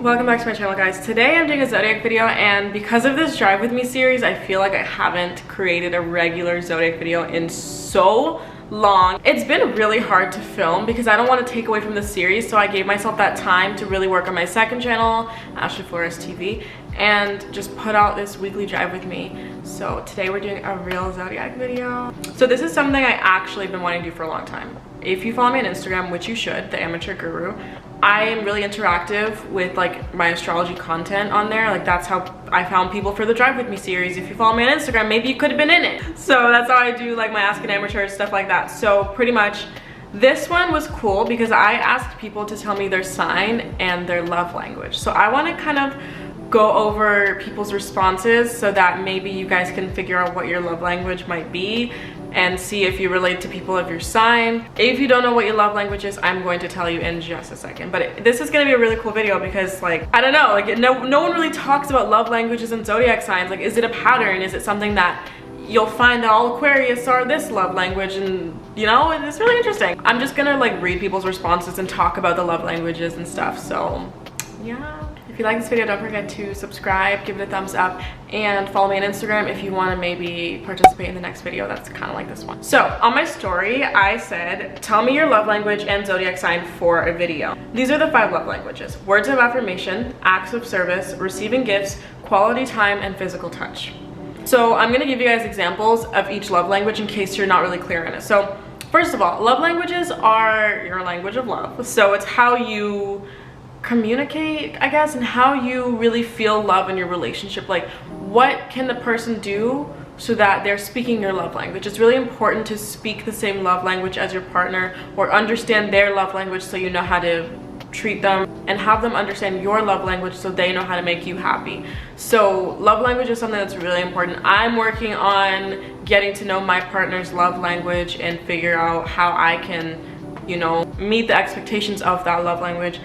Welcome back to my channel, guys. Today I'm doing a Zodiac video, and because of this Drive With Me series, I feel like I haven't created a regular Zodiac video in so long. It's been really hard to film because I don't want to take away from the series, so I gave myself that time to really work on my second channel, Ashley Flores TV, and just put out this weekly Drive With Me. So today we're doing a real Zodiac video. So this is something I actually have been wanting to do for a long time. If you follow me on Instagram, which you should, TheAmateurGuru, I am really interactive with like my astrology content on there. Like that's how I found people for the Drive With Me series. If you follow me on Instagram, maybe you could have been in it. So that's how I do like my Ask an Amateur, stuff like that. So pretty much this one was cool because I asked people to tell me their sign and their love language. So I want to kind of go over people's responses so that maybe you guys can figure out what your love language might be and see if you relate to people of your sign. If you don't know what your love language is, I'm going to tell you in just a second. But this is going to be a really cool video because, like, I don't know, like no one really talks about love languages and zodiac signs. Like, is it a pattern? Is it something that you'll find that all Aquarius are this love language? And you know, it's really interesting. I'm just gonna like read people's responses and talk about the love languages and stuff. So yeah. If you like this video, don't forget to subscribe, give it a thumbs up, and follow me on Instagram if you want to maybe participate in the next video that's kind of like this one. So on my story, I said, tell me your love language and zodiac sign for a video. These are the 5 love languages: words of affirmation, acts of service, receiving gifts, quality time, and physical touch. So I'm going to give you guys examples of each love language in case you're not really clear on it. So first of all, love languages are your language of love. So it's how you communicate, I guess, and how you really feel love in your relationship. Like, what can the person do so that they're speaking your love language? It's really important to speak the same love language as your partner, or understand their love language so you know how to treat them, and have them understand your love language so they know how to make you happy. So love language is something that's really important. I'm working on getting to know my partner's love language and figure out how I can, you know, meet the expectations of that love language.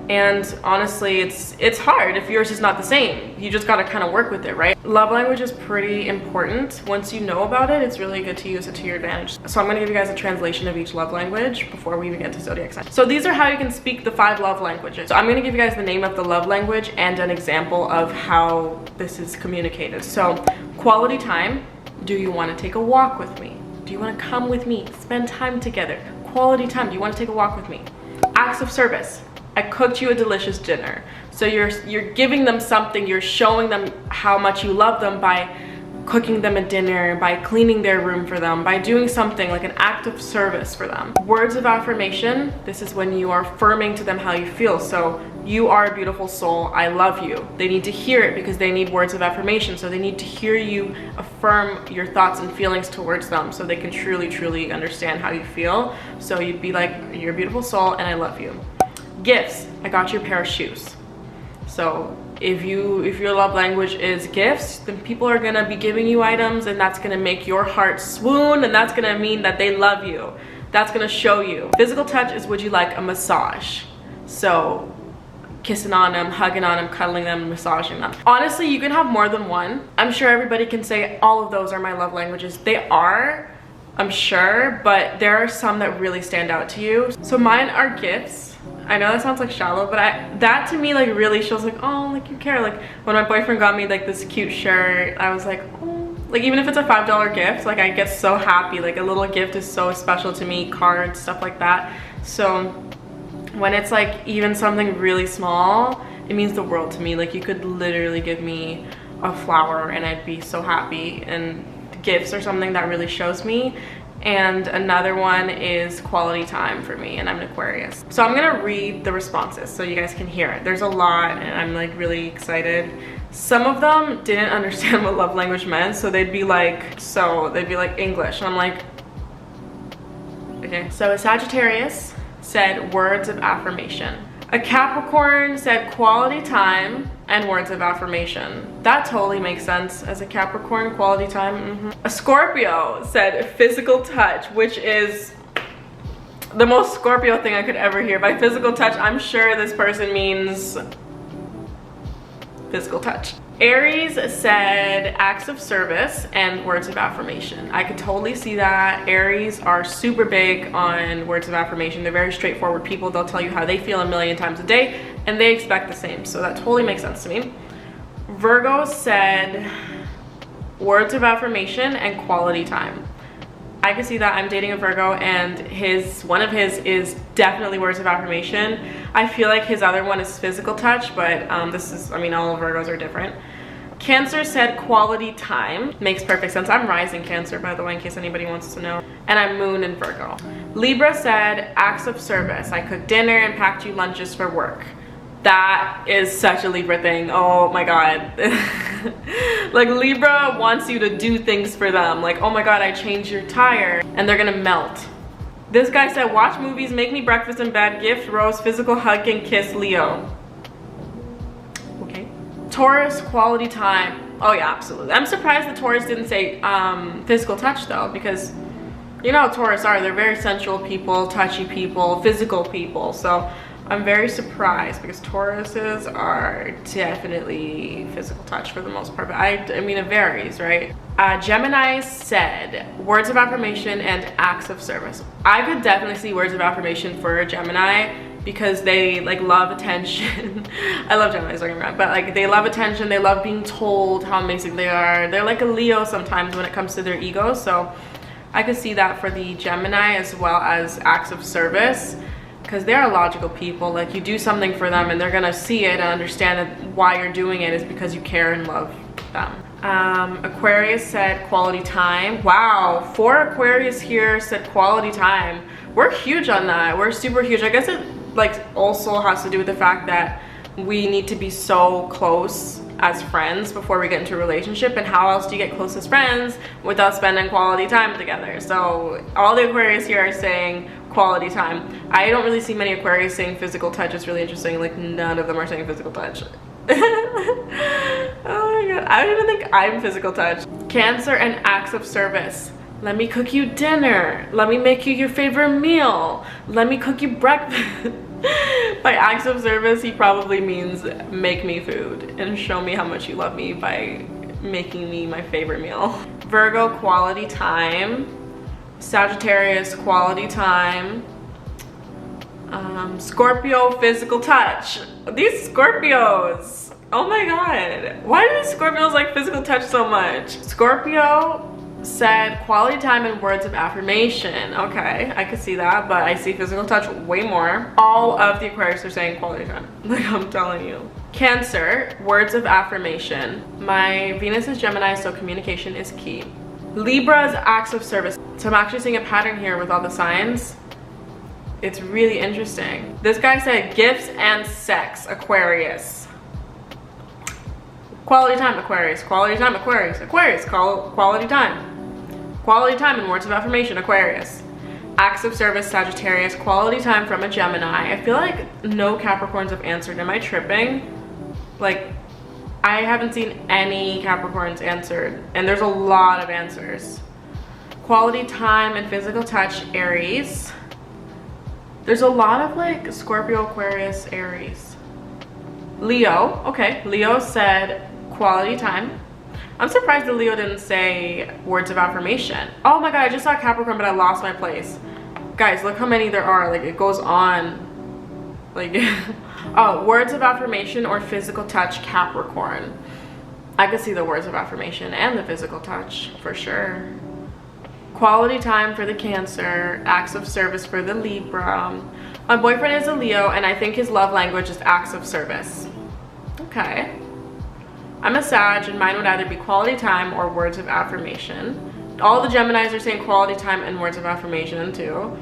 And honestly, it's hard if yours is not the same. You just gotta kind of work with it, right? Love language is pretty important. Once you know about it, it's really good to use it to your advantage. So I'm gonna give you guys a translation of each love language before we even get to zodiac signs. So these are how you can speak the 5 love languages. So I'm gonna give you guys the name of the love language and an example of how this is communicated. So quality time: do you want to take a walk with me? Do you want to come with me, spend time together? Quality time: do you want to take a walk with me? Acts of service: I cooked you a delicious dinner. So you're giving them something, you're showing them how much you love them by cooking them a dinner, by cleaning their room for them, by doing something like an act of service for them. Words of affirmation: this is when you are affirming to them how you feel. So, you are a beautiful soul, I love you. They need to hear it because they need words of affirmation. So they need to hear you affirm your thoughts and feelings towards them so they can truly understand how you feel. So you'd be like, you're a beautiful soul and I love you. Gifts: I got you a pair of shoes. So if your love language is gifts, then people are gonna be giving you items, and that's gonna make your heart swoon, and that's gonna mean that they love you. That's gonna show you. Physical touch is, would you like a massage? So kissing on them, hugging on them, cuddling them, massaging them. Honestly, you can have more than one. I'm sure everybody can say all of those are my love languages. They are, I'm sure, but there are some that really stand out to you. So mine are gifts. I know that sounds like shallow, but that to me like really shows like, oh, like you care. Like when my boyfriend got me like this cute shirt, I was like, oh, like even if it's a $5 gift, like I get so happy. Like a little gift is so special to me, cards, stuff like that. So when it's like even something really small, it means the world to me. Like you could literally give me a flower and I'd be so happy. And gifts are something that really shows me. And another one is quality time for me, and I'm an Aquarius. So I'm gonna read the responses so you guys can hear it. There's a lot and I'm like really excited. Some of them didn't understand what love language meant, so they'd be like English, and I'm like, okay. So a Sagittarius said words of affirmation. A Capricorn said quality time and words of affirmation. That totally makes sense. As a Capricorn, quality time. A Scorpio said physical touch, which is the most Scorpio thing I could ever hear. By physical touch, I'm sure this person means physical touch. Aries said acts of service and words of affirmation. I could totally see that. Aries are super big on words of affirmation. They're very straightforward people. They'll tell you how they feel a million times a day. and they expect the same, so that totally makes sense to me. Virgo said words of affirmation and quality time. I can see that. I'm dating a Virgo, and one of his is definitely words of affirmation. I feel like his other one is physical touch, but this is, I mean, all Virgos are different. Cancer said quality time. Makes perfect sense. I'm rising Cancer, by the way, in case anybody wants to know. And I'm moon in Virgo. Libra said acts of service. I cooked dinner and packed you lunches for work. That is such a Libra thing. Oh my God. Like, Libra wants you to do things for them. Like, oh my God, I changed your tire, and they're gonna melt. This guy said watch movies, make me breakfast in bed, gift, rose, physical hug and kiss, Leo. Okay. Taurus, quality time. Oh yeah, absolutely. I'm surprised the Taurus didn't say physical touch though, because you know how Taurus are. They're very sensual people, touchy people, physical people. So I'm very surprised, because Tauruses are definitely physical touch for the most part. But I mean, it varies, right? Gemini said words of affirmation and acts of service. I could definitely see words of affirmation for a Gemini, because they like love attention. I love Geminis, don't get me wrong, but like they love attention. They love being told how amazing they are. They're like a Leo sometimes when it comes to their ego. So I could see that for the Gemini, as well as acts of service, because they're logical people. Like, you do something for them and they're gonna see it and understand that why you're doing it is because you care and love them. Aquarius said quality time. Wow, 4 Aquarius here said quality time. We're huge on that. We're super huge. I guess it like also has to do with the fact that we need to be so close as friends before we get into a relationship, and how else do you get close as friends without spending quality time together? So all the Aquarius here are saying quality time. I don't really see many Aquarius saying physical touch. It's really interesting. Like, none of them are saying physical touch. Oh my God, I don't even think I'm physical touch. Cancer and acts of service. Let me cook you dinner. Let me make you your favorite meal. Let me cook you breakfast. By acts of service, he probably means make me food and show me how much you love me by making me my favorite meal. Virgo, quality time. Sagittarius, quality time. Scorpio, physical touch. These Scorpios, oh my God, why do these Scorpios like physical touch so much? Scorpio said quality time and words of affirmation. Okay, I could see that, but I see physical touch way more. All of the Aquarius are saying quality time, like I'm telling you. Cancer, words of affirmation. My Venus is Gemini, so communication is key. Libra's acts of service. So I'm actually seeing a pattern here with all the signs. It's really interesting. This guy said gifts and sex, Aquarius. Quality time, Aquarius. Quality time, Aquarius. Aquarius, quality time. Quality time and words of affirmation, Aquarius. Acts of service, Sagittarius. Quality time from a Gemini. I feel like no Capricorns have answered. Am I tripping? Like, I haven't seen any Capricorns answered, and there's a lot of answers. Quality time and physical touch, Aries. There's a lot of like Scorpio, Aquarius, Aries. Leo, okay, Leo said quality time. I'm surprised that Leo didn't say words of affirmation. Oh my God, I just saw Capricorn, but I lost my place. Guys, look how many there are. Like, it goes on. Like, oh, words of affirmation or physical touch, Capricorn. I could see the words of affirmation and the physical touch for sure. Quality time for the Cancer, acts of service for the Libra. My boyfriend is a Leo, and I think his love language is acts of service. Okay. I'm a Sag, and mine would either be quality time or words of affirmation. All the Geminis are saying quality time and words of affirmation too.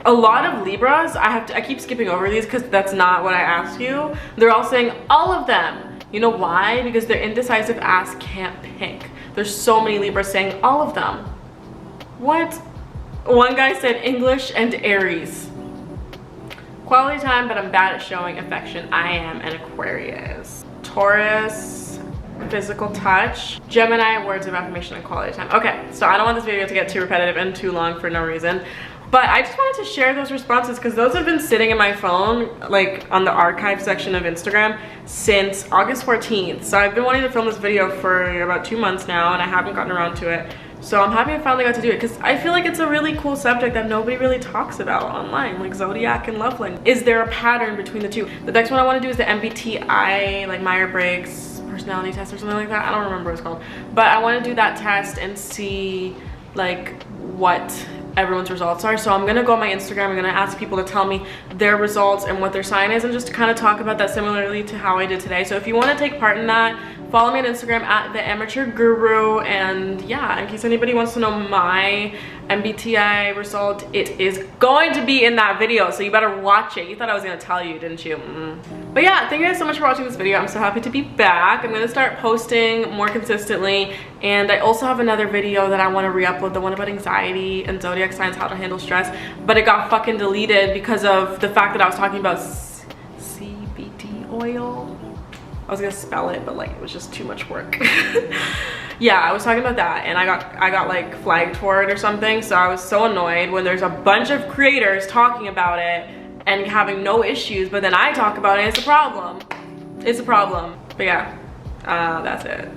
A lot of Libras, I keep skipping over these because that's not what I asked you. They're all saying all of them. You know why? Because their indecisive ass can't pick. There's so many Libras saying all of them. What? One guy said English and Aries. Quality time, but I'm bad at showing affection. I am an Aquarius. Taurus, physical touch. Gemini, words of affirmation and quality time. Okay, so I don't want this video to get too repetitive and too long for no reason. But I just wanted to share those responses because those have been sitting in my phone, like on the archive section of Instagram, since August 14th. So I've been wanting to film this video for about 2 months now, and I haven't gotten around to it. So I'm happy I finally got to do it because I feel like it's a really cool subject that nobody really talks about online, like Zodiac and love language. Is there a pattern between the two? The next one I want to do is the MBTI, like Myers-Briggs personality test or something like that. I don't remember what it's called, but I want to do that test and see like what everyone's results are. So I'm gonna go on my Instagram, I'm gonna ask people to tell me their results and what their sign is, and just to kind of talk about that similarly to how I did today. So if you want to take part in that, follow me on Instagram at TheAmateurGuru. And yeah, in case anybody wants to know my MBTI result, it is going to be in that video, so you better watch it. You thought I was gonna tell you, didn't you? But yeah, thank you guys so much for watching this video. I'm so happy to be back. I'm gonna start posting more consistently, and I also have another video that I want to re-upload, the one about anxiety and zodiac signs, how to handle stress, but it got fucking deleted because of the fact that I was talking about CBD oil. I was gonna spell it, but like it was just too much work. Yeah, I was talking about that, and I got like flagged for it or something. So I was so annoyed when there's a bunch of creators talking about it and having no issues, but then I talk about it and it's a problem. It's a problem. But yeah, that's it.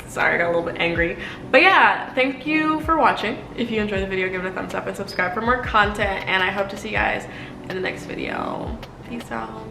Sorry, I got a little bit angry. But yeah, thank you for watching. If you enjoyed the video, give it a thumbs up and subscribe for more content, and I hope to see you guys in the next video. Peace out.